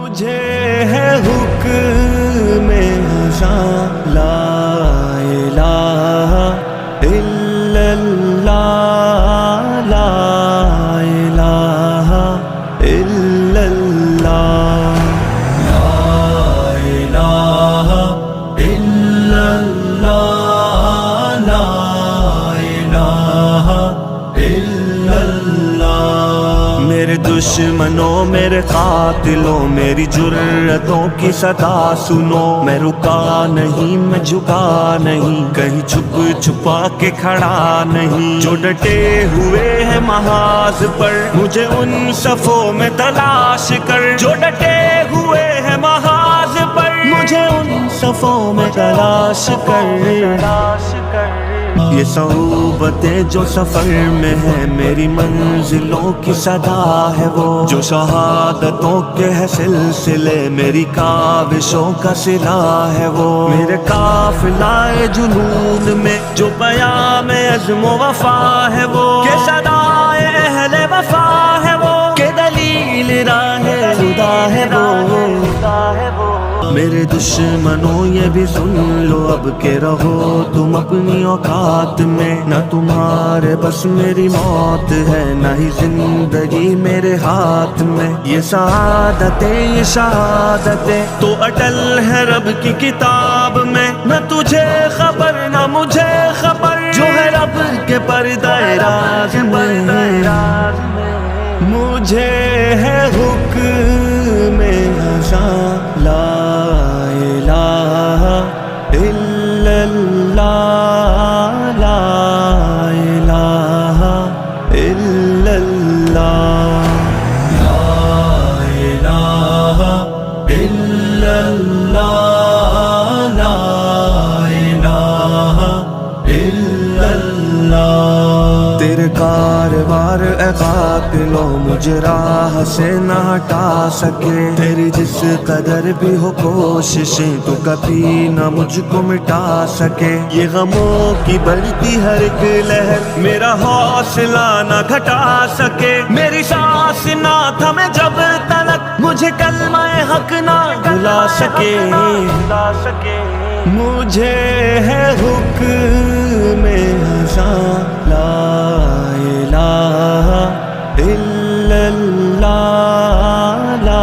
مجھے ہے حکم ازاں لا الہ الا اللہ لا الہ الا اللہ لا الہ الا اللہ لا الہ الا اللہ۔ میرے دشمنوں میرے قاتلوں میری جرتوں کی صدا سنو، میں رکا نہیں میں جھکا نہیں، کہیں چھپ چھپا کے کھڑا نہیں، جو ڈٹے ہوئے ہیں محاذ پر مجھے ان صفوں میں تلاش کر، جو ڈٹے ہوئے ہیں محاذ پر مجھے ان صفوں میں تلاش کر۔ یہ صعوبتیں جو سفر میں ہے میری منزلوں کی صدا ہے وہ، جو شہادتوں کے ہے سلسلے میری کاوشوں کا صلہ ہے وہ، میرے قافلہ جنون میں جو پیام عزم و وفا ہے وہ، کہ صدائے اہل وفا ہے وہ، کہ دلیل راہ خدا ہے وہ۔ میرے دشمنوں یہ بھی سن لو اب کہ رہو تم اپنی اوقات میں، نہ تمہارے بس میری موت ہے نہ ہی زندگی میرے ہاتھ میں، یہ سعادتیں یہ شہادتیں تو اٹل ہے رب کی کتاب میں، نہ تجھے خبر نہ مجھے خبر جو ہے رب کے پردہ راز میں۔ مجھے ہے حکم ازاں لا الہ الا اللہ لا الہ الا اللہ لا الہ الا اللہ لا الہ الا اللہ۔ تیرے کاروار اے قاتلوں مجھے راہ سے نہ ہٹا سکے، تیری جس قدر بھی ہو کوششیں تو کبھی نہ مجھ کو مٹا سکے، یہ غموں کی بڑھتی ہر ایک لہر میرا حوصلہ نہ گھٹا سکے، میری سانس نہ تھمے جب تلک مجھے کلمہ حق نہ بھلا سکے۔ مجھے ہے حکم ازاں لا الہ الا اللہ لا